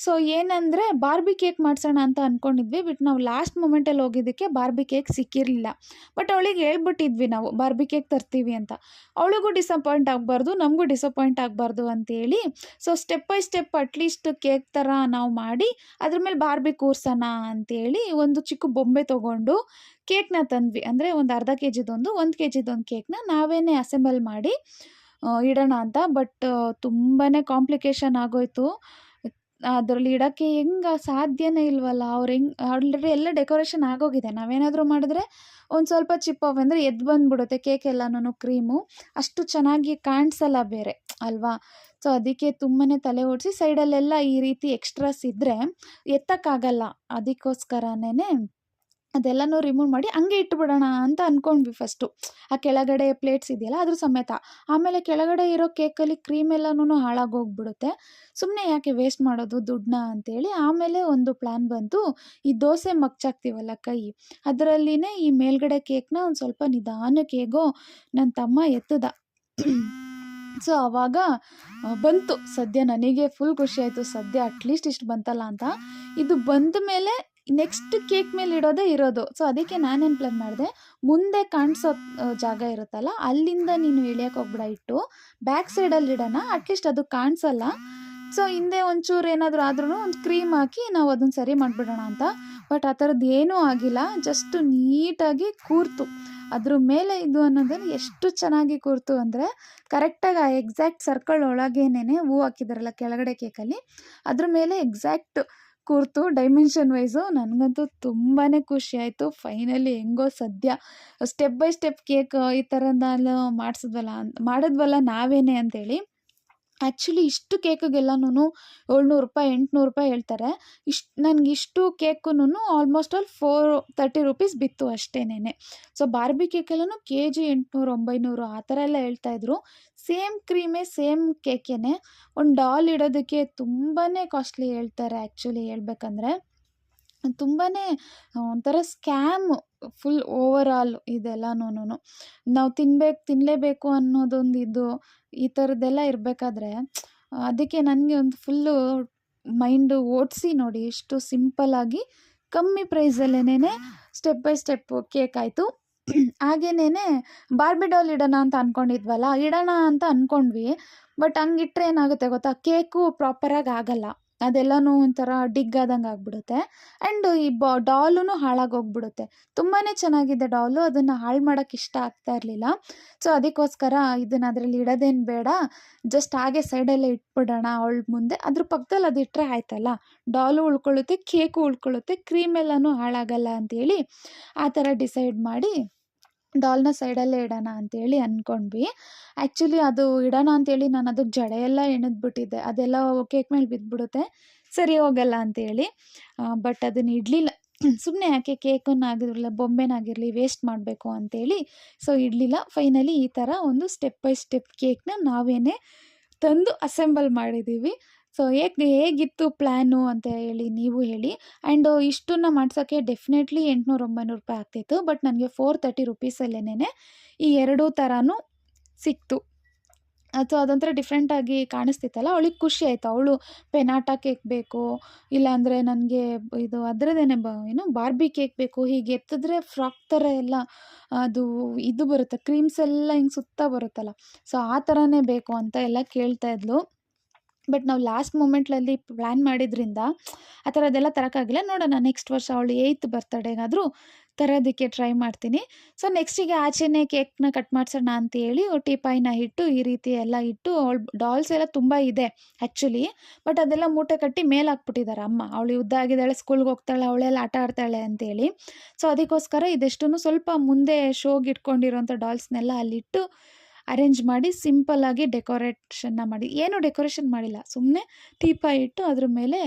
ಸೊ ಏನಂದರೆ ಬಾರ್ಬಿ ಕೇಕ್ ಮಾಡಿಸೋಣ ಅಂತ ಅಂದ್ಕೊಂಡಿದ್ವಿ. ಬಟ್ ನಾವು ಲಾಸ್ಟ್ ಮೂಮೆಂಟಲ್ಲಿ ಹೋಗಿದ್ದಕ್ಕೆ ಬಾರ್ಬಿ ಕೇಕ್ ಸಿಕ್ಕಿರಲಿಲ್ಲ. ಬಟ್ ಅವಳಿಗೆ ಹೇಳ್ಬಿಟ್ಟಿದ್ವಿ ನಾವು ಬಾರ್ಬಿ ಕೇಕ್ ತರ್ತೀವಿ ಅಂತ. ಅವಳಿಗೂ ಡಿಸಪಾಯಿಂಟ್ ಆಗಬಾರ್ದು, ನಮಗೂ ಡಿಸಪಾಯಿಂಟ್ ಆಗಬಾರ್ದು ಅಂತೇಳಿ so step by step at least cake ಥರ ನಾವು ಮಾಡಿ ಅದ್ರ ಮೇಲೆ ಬಾರ್ಬಿ ಕೂರ್ಸೋಣ ಅಂತೇಳಿ ಒಂದು ಚಿಕ್ಕ ಬೊಂಬೆ ತೊಗೊಂಡು ಕೇಕ್ನ ತಂದ್ವಿ. ಅಂದರೆ ಒಂದು ಅರ್ಧ ಕೆ ಜಿದೊಂದು 1 ಕೆ ಜಿದೊಂದು ಕೇಕ್ನ ನಾವೇನೇ ಅಸೆಂಬಲ್ ಮಾಡಿ ಇಡೋಣ ಅಂತ. ಬಟ್ ತುಂಬಾ ಕಾಂಪ್ಲಿಕೇಶನ್ ಆಗೋಯ್ತು. ಅದರಲ್ಲಿ ಇಡೋಕ್ಕೆ ಹೆಂಗೆ ಸಾಧ್ಯನೇ ಇಲ್ವಲ್ಲ. ಅವ್ರು ಹೆಂಗೆ ಆಲ್ರೆಡಿ ಎಲ್ಲ ಡೆಕೋರೇಷನ್ ಆಗೋಗಿದೆ. ನಾವೇನಾದರೂ ಮಾಡಿದ್ರೆ ಒಂದು ಸ್ವಲ್ಪ ಚಿಪ್ ಆಫ್ ಅಂದರೆ ಎದ್ದು ಬಂದುಬಿಡುತ್ತೆ ಕೇಕ್ ಎಲ್ಲನೂ ಕ್ರೀಮು. ಅಷ್ಟು ಚೆನ್ನಾಗಿ ಕಾಣಿಸಲ್ಲ ಬೇರೆ ಅಲ್ವಾ. ಸೊ ಅದಕ್ಕೆ ತುಂಬಾ ತಲೆ ಓಡಿಸಿ ಸೈಡಲ್ಲೆಲ್ಲ ಈ ರೀತಿ ಎಕ್ಸ್ಟ್ರಾಸ್ ಇದ್ದರೆ ಎತ್ತಕ್ಕಾಗಲ್ಲ. ಅದಕ್ಕೋಸ್ಕರನೇ ಅದೆಲ್ಲನೂ ರಿಮೂವ್ ಮಾಡಿ ಹಂಗೆ ಇಟ್ಬಿಡೋಣ ಅಂತ ಅಂದ್ಕೊಂಡ್ವಿ ಫಸ್ಟು. ಆ ಕೆಳಗಡೆ ಪ್ಲೇಟ್ಸ್ ಇದೆಯಲ್ಲ ಅದ್ರ ಸಮೇತ. ಆಮೇಲೆ ಕೆಳಗಡೆ ಇರೋ ಕೇಕಲ್ಲಿ ಕ್ರೀಮ್ ಎಲ್ಲನೂ ಹಾಳಾಗೋಗ್ಬಿಡುತ್ತೆ. ಸುಮ್ಮನೆ ಯಾಕೆ ವೇಸ್ಟ್ ಮಾಡೋದು ದುಡ್ಡನ್ನ ಅಂತೇಳಿ ಆಮೇಲೆ ಒಂದು ಪ್ಲ್ಯಾನ್ ಬಂತು. ಈ ದೋಸೆ ಮಗ್ಚಾಕ್ತೀವಲ್ಲ ಕೈ, ಅದರಲ್ಲಿನೇ ಈ ಮೇಲ್ಗಡೆ ಕೇಕ್ನ ಒಂದು ಸ್ವಲ್ಪ ನಿಧಾನಕ್ಕೆ ಹೇಗೋ ನನ್ನ ತಮ್ಮ ಎತ್ತದ. ಸೊ ಆವಾಗ ಬಂತು. ಸದ್ಯ ನನಗೆ ಫುಲ್ ಖುಷಿ ಆಯಿತು. ಸದ್ಯ ಅಟ್ಲೀಸ್ಟ್ ಇಷ್ಟು ಬಂತಲ್ಲ ಅಂತ. ಇದು ಬಂದ ಮೇಲೆ ನೆಕ್ಸ್ಟ್ ಕೇಕ್ ಮೇಲೆ ಇಡೋದೇ ಇರೋದು. ಸೊ ಅದಕ್ಕೆ ನಾನೇನು ಪ್ಲಾನ್ ಮಾಡಿದೆ, ಮುಂದೆ ಕಾಣಿಸೋ ಜಾಗ ಇರುತ್ತಲ್ಲ ಅಲ್ಲಿಂದ ನೀನು ಇಳಿಯೋಕೆ ಹೋಗ್ಬಿಡ, ಇಟ್ಟು ಬ್ಯಾಕ್ ಸೈಡಲ್ಲಿ ಇಡೋಣ. ಅಟ್ಲೀಸ್ಟ್ ಅದು ಕಾಣಿಸಲ್ಲ. ಸೊ ಹಿಂದೆ ಒಂಚೂರು ಏನಾದರೂ ಆದ್ರೂ ಒಂದು ಕ್ರೀಮ್ ಹಾಕಿ ನಾವು ಅದನ್ನು ಸರಿ ಮಾಡಿಬಿಡೋಣ ಅಂತ. ಬಟ್ ಆ ಥರದ್ದು ಏನೂ ಆಗಿಲ್ಲ. ಜಸ್ಟ್ ನೀಟಾಗಿ ಕೂರ್ತು. ಅದ್ರ ಮೇಲೆ ಇದು ಅನ್ನೋದನ್ನು ಎಷ್ಟು ಚೆನ್ನಾಗಿ ಕೂರ್ತು ಅಂದರೆ ಕರೆಕ್ಟಾಗಿ ಆ ಎಕ್ಸಾಕ್ಟ್ ಸರ್ಕಲ್ ಒಳಗೇನೆ ಹೂ ಹಾಕಿದಾರಲ್ಲ ಕೆಳಗಡೆ ಕೇಕಲ್ಲಿ, ಅದ್ರ ಮೇಲೆ ಎಕ್ಸಾಕ್ಟ್ ಕೂರ್ತು ಡೈಮೆನ್ಷನ್ ವೈಸು. ನನಗಂತೂ ತುಂಬಾ ಖುಷಿ ಆಯಿತು. ಫೈನಲಿ ಹೆಂಗೋ ಸದ್ಯ ಸ್ಟೆಪ್ ಬೈ ಸ್ಟೆಪ್ ಕೇಕ್ ಈ ಥರದ್ದೆಲ್ಲ ಮಾಡಿದ್ವಲ್ಲ ನಾವೇನೆ ಅಂತೇಳಿ. ಆ್ಯಕ್ಚುಲಿ ಇಷ್ಟು ಕೇಕಿಗೆಲ್ಲನೂ 700 ರೂಪಾಯಿ 800 ರೂಪಾಯಿ ಹೇಳ್ತಾರೆ. ನನಗಿಷ್ಟು ಕೇಕೂ ಆಲ್ಮೋಸ್ಟ್ ಆಲ್ 430 ರುಪೀಸ್ ಬಿತ್ತು ಅಷ್ಟೇನೆ. ಸೊ ಬಾರ್ಬಿ ಕೇಕೆಲ್ಲೂ ಕೆ ಜಿ 800 900 ಆ ಥರ ಎಲ್ಲ ಹೇಳ್ತಾಯಿದ್ರು. ಸೇಮ್ ಕ್ರೀಮೇ ಸೇಮ್ ಕೇಕೇನೆ. ಒಂದು ಡಾಲ್ ಇಡೋದಕ್ಕೆ ತುಂಬಾ ಕಾಸ್ಟ್ಲಿ ಹೇಳ್ತಾರೆ ಆ್ಯಕ್ಚುಲಿ ಹೇಳ್ಬೇಕಂದ್ರೆ. ತುಂಬಾ ಒಂಥರ ಸ್ಕ್ಯಾಮು ಫುಲ್ ಓವರ್ ಆಲ್ ಇದೆಲ್ಲನೂ. ನಾವು ತಿನ್ನಲೇಬೇಕು ಅನ್ನೋದೊಂದು ಇದು ಈ ಥರದ್ದೆಲ್ಲ ಇರಬೇಕಾದ್ರೆ ಅದಕ್ಕೆ ನನಗೆ ಒಂದು ಫುಲ್ಲು ಮೈಂಡು ಓಡಿಸಿ ನೋಡಿ ಎಷ್ಟು ಸಿಂಪಲ್ಲಾಗಿ ಕಮ್ಮಿ ಪ್ರೈಸಲ್ಲೇನೆ ಸ್ಟೆಪ್ ಬೈ ಸ್ಟೆಪ್ ಕೇಕ್ ಆಯಿತು. ಹಾಗೇನೇ ಬಾರ್ಬಿ ಡಾಲ್ ಇಡೋಣ ಅಂತ ಅಂದ್ಕೊಂಡಿದ್ವಲ್ಲ, ಇಡೋಣ ಅಂತ ಅಂದ್ಕೊಂಡ್ವಿ. ಬಟ್ ಹಂಗಿಟ್ರೆ ಏನಾಗುತ್ತೆ ಗೊತ್ತಾ, ಕೇಕು ಪ್ರಾಪರಾಗಿ ಆಗಲ್ಲ. ಅದೆಲ್ಲನೂ ಒಂಥರ ಡಿಗ್ ಆದಂಗೆ ಆಗಿಬಿಡುತ್ತೆ. ಆ್ಯಂಡ್ ಈ ಡಾಲೂ ಹಾಳಾಗೋಗ್ಬಿಡುತ್ತೆ. ತುಂಬಾ ಚೆನ್ನಾಗಿದೆ ಡಾಲು, ಅದನ್ನು ಹಾಳು ಮಾಡೋಕ್ಕೆ ಇಷ್ಟ ಆಗ್ತಾ ಇರಲಿಲ್ಲ. ಸೊ ಅದಕ್ಕೋಸ್ಕರ ಇದನ್ನು ಅದರಲ್ಲಿ ಇಡೋದೇನು ಬೇಡ, ಜಸ್ಟ್ ಹಾಗೆ ಸೈಡಲ್ಲೇ ಇಟ್ಬಿಡೋಣ ಅವಳ ಮುಂದೆ. ಅದ್ರ ಪಕ್ಕದಲ್ಲಿ ಅದು ಇಟ್ಟರೆ ಆಯ್ತಲ್ಲ, ಡಾಲು ಉಳ್ಕೊಳ್ಳುತ್ತೆ, ಕೇಕು ಉಳ್ಕೊಳ್ಳುತ್ತೆ, ಕ್ರೀಮ್ ಎಲ್ಲನೂ ಹಾಳಾಗಲ್ಲ ಅಂತೇಳಿ ಆ ಥರ ಡಿಸೈಡ್ ಮಾಡಿ ಡಾಲ್ನ ಸೈಡಲ್ಲೇ ಇಡೋಣ ಅಂತೇಳಿ ಅಂದ್ಕೊಂಡ್ವಿ. ಆ್ಯಕ್ಚುಲಿ ಅದು ಇಡೋಣ ಅಂತೇಳಿ ನಾನು ಅದಕ್ಕೆ ಜಡೆ ಎಲ್ಲ ಎಣೆದ್ಬಿಟ್ಟಿದ್ದೆ. ಅದೆಲ್ಲ ಕೇಕ್ ಮೇಲೆ ಬಿದ್ದುಬಿಡುತ್ತೆ, ಸರಿ ಹೋಗಲ್ಲ ಅಂತೇಳಿ. ಬಟ್ ಅದನ್ನು ಇಡಲಿಲ್ಲ. ಸುಮ್ಮನೆ ಯಾಕೆ ಕೇಕನ್ನಾಗಿರಲಿಲ್ಲ ಬೊಂಬೆನಾಗಿರಲಿ ವೇಸ್ಟ್ ಮಾಡಬೇಕು ಅಂತೇಳಿ ಸೊ ಇಡಲಿಲ್ಲ. ಫೈನಲಿ ಈ ಥರ ಒಂದು ಸ್ಟೆಪ್ ಬೈ ಸ್ಟೆಪ್ ಕೇಕ್ನ ನಾವೇನೇ ತಂದು ಅಸೆಂಬಲ್ ಮಾಡಿದ್ದೀವಿ. ಸೊ ಹೇಗಿತ್ತು ಪ್ಲ್ಯಾನು ಅಂತ ಹೇಳಿ ನೀವು ಹೇಳಿ. ಆ್ಯಂಡ್ ಇಷ್ಟನ್ನ ಮಾಡ್ಸೋಕ್ಕೆ ಡೆಫಿನೆಟ್ಲಿ 800 900 ರೂಪಾಯಿ ಆಗ್ತಿತ್ತು. ಬಟ್ ನನಗೆ 430 ರುಪೀಸಲ್ಲೇನೆ ಈ ಎರಡೂ ಥರನೂ ಸಿಕ್ತು. ಅಥವಾ ಅದೊಂಥರ ಡಿಫ್ರೆಂಟಾಗಿ ಕಾಣಿಸ್ತಿತ್ತಲ್ಲ, ಅವಳಿಗೆ ಖುಷಿ ಆಯಿತು. ಅವಳು ಪೆನಾಟ ಕೇಕ್ ಬೇಕು, ಇಲ್ಲಾಂದರೆ ನನಗೆ ಇದು ಅದರದ್ದೇನೆ ಬಾರ್ಬಿ ಕೇಕ್ ಬೇಕು, ಹೀಗೆ ಎತ್ತಿದ್ರೆ ಫ್ರಾಕ್ ಥರ ಎಲ್ಲ ಅದು ಇದು ಬರುತ್ತೆ, ಕ್ರೀಮ್ಸ್ ಎಲ್ಲ ಹಿಂಗೆ ಸುತ್ತ ಬರುತ್ತಲ್ಲ, ಸೊ ಆ ಥರನೇ ಬೇಕು ಅಂತ ಎಲ್ಲ ಕೇಳ್ತಾಯಿದ್ಲು. ಬಟ್ ನಾವು ಲಾಸ್ಟ್ ಮೂಮೆಂಟ್ಲಲ್ಲಿ ಪ್ಲ್ಯಾನ್ ಮಾಡಿದ್ರಿಂದ ಆ ಥರದ್ದೆಲ್ಲ ತರೋಕ್ಕಾಗಿಲ್ಲ. ನೋಡೋಣ ನೆಕ್ಸ್ಟ್ ವರ್ಷ ಅವಳು 8th ಬರ್ತ್ಡೇಗಾದರೂ ತರೋದಕ್ಕೆ ಟ್ರೈ ಮಾಡ್ತೀನಿ. ಸೊ ನೆಕ್ಸ್ಟಿಗೆ ಆಚೆನೇ ಕೇಕ್ನ ಕಟ್ ಮಾಡಿಸೋಣ ಅಂತೇಳಿ ಟೀಪಾಯಿನ ಇಟ್ಟು ಈ ರೀತಿ ಎಲ್ಲ ಇಟ್ಟು ಡಾಲ್ಸ್ ಎಲ್ಲ ತುಂಬ ಇದೆ ಆ್ಯಕ್ಚುಲಿ. ಬಟ್ ಅದೆಲ್ಲ ಮೂಟೆ ಕಟ್ಟಿ ಮೇಲೆ ಹಾಕ್ಬಿಟ್ಟಿದ್ದಾರೆ ಅಮ್ಮ. ಅವಳು ಉದ್ದ ಆಗಿದ್ದಾಳೆ, ಸ್ಕೂಲ್ಗೆ ಹೋಗ್ತಾಳೆ, ಅವಳೆಲ್ಲ ಆಟ ಆಡ್ತಾಳೆ ಅಂತೇಳಿ. ಸೊ ಅದಕ್ಕೋಸ್ಕರ ಇದೆಷ್ಟೂ ಸ್ವಲ್ಪ ಮುಂದೆ ಶೋಗೆ ಇಟ್ಕೊಂಡಿರೋಂಥ ಡಾಲ್ಸ್ನೆಲ್ಲ ಅಲ್ಲಿಟ್ಟು ಅರೇಂಜ್ ಮಾಡಿ ಸಿಂಪಲ್ಲಾಗಿ ಡೆಕೋರೇಷನ್ನ ಮಾಡಿ, ಏನೂ ಡೆಕೋರೇಷನ್ ಮಾಡಿಲ್ಲ, ಸುಮ್ಮನೆ ಟೀಪಾಯಿ ಇಟ್ಟು ಅದ್ರ ಮೇಲೆ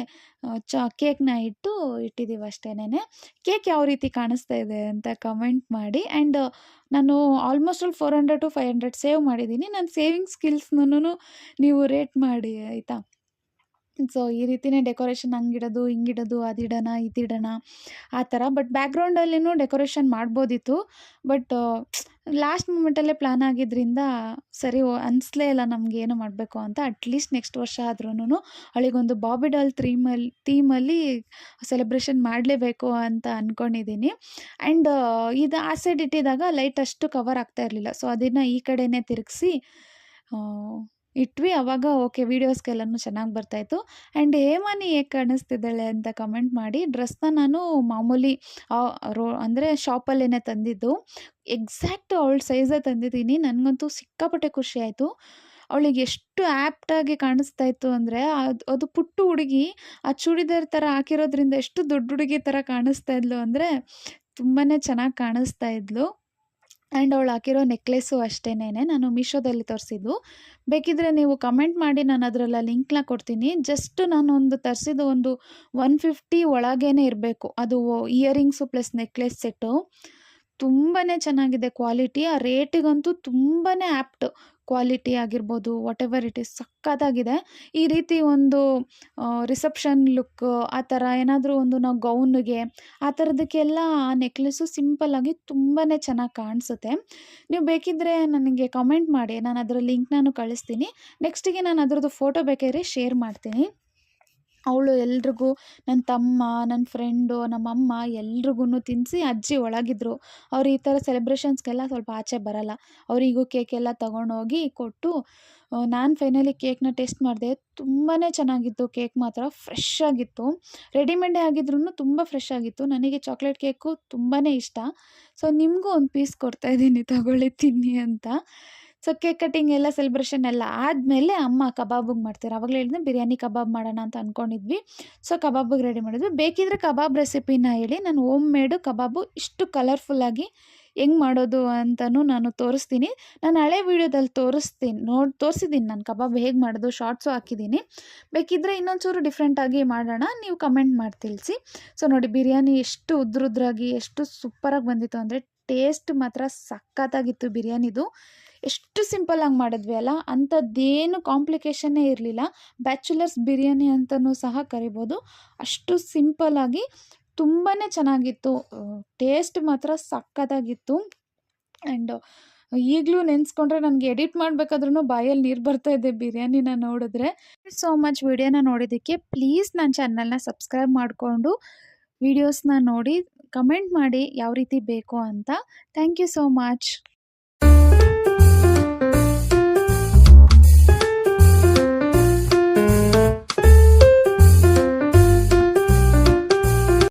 ಕೇಕ್ನ ಇಟ್ಟಿದ್ದೀವಿ ಅಷ್ಟೇನೆ. ಕೇಕ್ ಯಾವ ರೀತಿ ಕಾಣಿಸ್ತಾ ಇದೆ ಅಂತ ಕಮೆಂಟ್ ಮಾಡಿ. ಆ್ಯಂಡ್ ನಾನು ಆಲ್ಮೋಸ್ಟ್ ಆಲ್ 400 to 500 ಸೇವ್ ಮಾಡಿದ್ದೀನಿ. ನನ್ನ ಸೇವಿಂಗ್ ಸ್ಕಿಲ್ಸ್ನೂ ನೀವು ರೇಟ್ ಮಾಡಿ ಆಯಿತಾ. ಸೊ ಈ ರೀತಿನೇ ಡೆಕೋರೇಷನ್ ಹಂಗಿಡೋದು, ಹಿಂಗಿಡೋದು, ಅದಿಡೋಣ, ಇದಿಡೋಣ ಆ ಥರ. ಬಟ್ ಬ್ಯಾಕ್‌ಗ್ರೌಂಡಲ್ಲಿನೂ ಡೆಕೋರೇಷನ್ ಮಾಡ್ಬೋದಿತ್ತು. ಬಟ್ ಲಾಸ್ಟ್ ಮೂಮೆಂಟಲ್ಲೇ ಪ್ಲ್ಯಾನ್ ಆಗಿದ್ದರಿಂದ ಸರಿ ಅನಿಸ್ಲೇ ಇಲ್ಲ ನಮಗೇನು ಮಾಡಬೇಕು ಅಂತ. ಅಟ್‌ಲೀಸ್ಟ್ ನೆಕ್ಸ್ಟ್ ವರ್ಷ ಆದ್ರೂನು ಅವಳಿಗೊಂದು ಬಾರ್ಬಿ ಡಾಲ್ ಥೀಮಲ್ಲಿ ಸೆಲೆಬ್ರೇಷನ್ ಮಾಡಲೇಬೇಕು ಅಂತ ಅಂದ್ಕೊಂಡಿದ್ದೀನಿ. ಆ್ಯಂಡ್ ಇದು ಆ ಸೈಡ್ ಇಟ್ಟಿದ್ದಾಗ ಲೈಟ್ ಅಷ್ಟು ಕವರ್ ಆಗ್ತಾ ಇರಲಿಲ್ಲ. ಸೊ ಅದನ್ನು ಈ ಕಡೆನೇ ತಿರುಗಿಸಿ ಇಟ್ವಿ. ಆವಾಗ ಓಕೆ ವೀಡಿಯೋಸ್ಗೆಲ್ಲನೂ ಚೆನ್ನಾಗಿ ಬರ್ತಾಯಿತ್ತು. ಆ್ಯಂಡ್ ಹೇಮಾನಿ ಹೇಗೆ ಕಾಣಿಸ್ತಿದ್ದಾಳೆ ಅಂತ ಕಮೆಂಟ್ ಮಾಡಿ. ಡ್ರೆಸ್ನ ನಾನು ಮಾಮೂಲಿ ಅಂದರೆ ಶಾಪಲ್ಲೇ ತಂದಿದ್ದು. ಎಕ್ಸಾಕ್ಟ್ ಅವಳ ಸೈಜೇ ತಂದಿದ್ದೀನಿ. ನನಗಂತೂ ಸಿಕ್ಕಾಪಟ್ಟೆ ಖುಷಿ ಆಯಿತು. ಅವಳಿಗೆ ಎಷ್ಟು ಆ್ಯಪ್ಟಾಗಿ ಕಾಣಿಸ್ತಾ ಇತ್ತು ಅಂದರೆ ಅದು ಪುಟ್ಟ ಹುಡುಗಿ ಆ ಚೂಡಿದಾರ್ ಥರ ಹಾಕಿರೋದ್ರಿಂದ ಎಷ್ಟು ದೊಡ್ಡ ಹುಡುಗಿ ಥರ ಕಾಣಿಸ್ತಾ ಇದ್ಲು ಅಂದರೆ ತುಂಬಾ ಚೆನ್ನಾಗಿ ಕಾಣಿಸ್ತಾ ಇದ್ಲು. ಆ್ಯಂಡ್ ಅವಳು ಹಾಕಿರೋ ನೆಕ್ಲೆಸ್ಸು ಅಷ್ಟೇನೆ ನಾನು ಮೀಶೋದಲ್ಲಿ ತರಿಸಿದ್ದು. ಬೇಕಿದ್ದರೆ ನೀವು ಕಮೆಂಟ್ ಮಾಡಿ, ನಾನು ಅದರಲ್ಲಿ ಲಿಂಕ್ನ ಕೊಡ್ತೀನಿ. ಜಸ್ಟ್ ನಾನೊಂದು ತರಿಸಿದ್ದು ಒಂದು 150 ಒಳಗೇ ಇರಬೇಕು. ಅದು ಇಯರಿಂಗ್ಸು ಪ್ಲಸ್ ನೆಕ್ಲೆಸ್ ಸೆಟ್ಟು. ತುಂಬಾ ಚೆನ್ನಾಗಿದೆ ಕ್ವಾಲಿಟಿ. ಆ ರೇಟಿಗಂತೂ ತುಂಬಾ ಆ್ಯಪ್ಟ್. ಕ್ವಾಲಿಟಿ ಆಗಿರ್ಬೋದು, ವಾಟೆವರ್ ಇಟ್ ಈಸ್ ಸಕ್ಕತ್ತಾಗಿದೆ. ಈ ರೀತಿ ಒಂದು ರಿಸೆಪ್ಷನ್ ಲುಕ್ ಆ ಥರ ಏನಾದರೂ ಒಂದು ನಾವು ಗೌನ್ಗೆ ಆ ಥರದಕ್ಕೆಲ್ಲ ಆ ನೆಕ್ಲೆಸ್ಸು ಸಿಂಪಲ್ಲಾಗಿ ತುಂಬಾ ಚೆನ್ನಾಗಿ ಕಾಣಿಸುತ್ತೆ. ನೀವು ಬೇಕಿದ್ದರೆ ನನಗೆ ಕಮೆಂಟ್ ಮಾಡಿ, ನಾನು ಅದರ ಲಿಂಕ್ನೂ ಕಳಿಸ್ತೀನಿ. ನೆಕ್ಸ್ಟಿಗೆ ನಾನು ಅದರದ್ದು ಫೋಟೋ ಬೇಕಾದ್ರೆ ಶೇರ್ ಮಾಡ್ತೀನಿ. ಅವಳು ಎಲ್ರಿಗೂ, ನನ್ನ ತಮ್ಮ, ನನ್ನ ಫ್ರೆಂಡು, ನಮ್ಮಮ್ಮ ಎಲ್ರಿಗೂ ತಿನ್ನಿಸಿ ಅಜ್ಜಿ ಒಳಗಿದ್ರು. ಅವ್ರು ಈ ಥರ ಸೆಲೆಬ್ರೇಷನ್ಸ್ಗೆಲ್ಲ ಸ್ವಲ್ಪ ಆಚೆ ಬರಲ್ಲ. ಅವರಿಗೂ ಕೇಕೆಲ್ಲ ತೊಗೊಂಡೋಗಿ ಕೊಟ್ಟು ನಾನು ಫೈನಲಿ ಕೇಕ್ನ ಟೇಸ್ಟ್ ಮಾಡಿದೆ. ತುಂಬಾ ಚೆನ್ನಾಗಿತ್ತು. ಕೇಕ್ ಮಾತ್ರ ಫ್ರೆಶ್ ಆಗಿತ್ತು. ರೆಡಿಮೇಡೇ ಆಗಿದ್ರೂ ತುಂಬ ಫ್ರೆಶ್ ಆಗಿತ್ತು. ನನಗೆ ಚಾಕ್ಲೇಟ್ ಕೇಕು ತುಂಬಾ ಇಷ್ಟ. ಸೊ ನಿಮಗೂ ಒಂದು ಪೀಸ್ ಕೊಡ್ತಾಯಿದ್ದೀನಿ, ತಗೊಳ್ಳಿ ತಿನ್ನಿ ಅಂತ. ಸೊ ಕೇಕ್ ಕಟ್ಟಿಂಗ್ ಎಲ್ಲ ಸೆಲೆಬ್ರೇಷನ್ ಎಲ್ಲ ಆದಮೇಲೆ ಅಮ್ಮ ಕಬಾಬಿಗೆ ಮಾಡ್ತಾರೆ. ಆವಾಗಲೇ ಹೇಳಿದ್ದೆ ಬಿರಿಯಾನಿ ಕಬಾಬ್ ಮಾಡೋಣ ಅಂತ ಅಂದ್ಕೊಂಡಿದ್ವಿ. ಸೊ ಕಬಾಬಿಗೆ ರೆಡಿ ಮಾಡಿದ್ವಿ. ಬೇಕಿದ್ದರೆ ಕಬಾಬ್ ರೆಸಿಪಿನ ಹೇಳಿ, ನಾನು ಹೋಮ್ ಮೇಡು ಕಬಾಬು ಇಷ್ಟು ಕಲರ್ಫುಲ್ಲಾಗಿ ಹೆಂಗೆ ಮಾಡೋದು ಅಂತಲೂ ನಾನು ತೋರಿಸ್ತೀನಿ. ನಾನು ಹಳೆ ವೀಡಿಯೋದಲ್ಲಿ ತೋರಿಸಿದ್ದೀನಿ ನಾನು ಕಬಾಬ್ ಹೇಗೆ ಮಾಡೋದು, ಶಾರ್ಟ್ಸು ಹಾಕಿದ್ದೀನಿ. ಬೇಕಿದ್ದರೆ ಇನ್ನೊಂಚೂರು ಡಿಫ್ರೆಂಟಾಗಿ ಮಾಡೋಣ, ನೀವು ಕಮೆಂಟ್ ಮಾಡಿ ತಿಳಿಸಿ. ಸೊ ನೋಡಿ, ಬಿರಿಯಾನಿ ಎಷ್ಟು ಉದ್ರುದ್ರಾಗಿ ಎಷ್ಟು ಸೂಪರಾಗಿ ಬಂದಿತ್ತು ಅಂದರೆ ಟೇಸ್ಟ್ ಮಾತ್ರ ಸಖತ್ತಾಗಿತ್ತು ಬಿರಿಯಾನಿದು. ಎಷ್ಟು ಸಿಂಪಲ್ಲಾಗಿ ಮಾಡಿದ್ವಿ ಅಲ್ಲ, ಅಂಥದ್ದೇನು ಕಾಂಪ್ಲಿಕೇಶನ್ನೇ ಇರಲಿಲ್ಲ. ಬ್ಯಾಚುಲರ್ಸ್ ಬಿರಿಯಾನಿ ಅಂತಲೂ ಸಹ ಕರಿಬೋದು. ಅಷ್ಟು ಸಿಂಪಲ್ಲಾಗಿ ತುಂಬಾ ಚೆನ್ನಾಗಿತ್ತು. ಟೇಸ್ಟ್ ಮಾತ್ರ ಸಖತ್ತಾಗಿತ್ತು. ಆ್ಯಂಡ್ ಈಗಲೂ ನೆನೆಸ್ಕೊಂಡ್ರೆ ನನಗೆ ಎಡಿಟ್ ಮಾಡಬೇಕಾದ್ರೂ ಬಾಯಲ್ಲಿ ನೀರು ಬರ್ತಾಯಿದೆ ಬಿರಿಯಾನಿನ ನೋಡಿದ್ರೆ. ಸೋ ಮಚ್ ವಿಡಿಯೋನ ನೋಡಿದ್ದಕ್ಕೆ. ಪ್ಲೀಸ್ ನನ್ನ ಚಾನಲ್ನ ಸಬ್ಸ್ಕ್ರೈಬ್ ಮಾಡಿಕೊಂಡು ವೀಡಿಯೋಸ್ನ ನೋಡಿ ಕಮೆಂಟ್ ಮಾಡಿ ಯಾವ ರೀತಿ ಬೇಕು ಅಂತ. Thank you so much.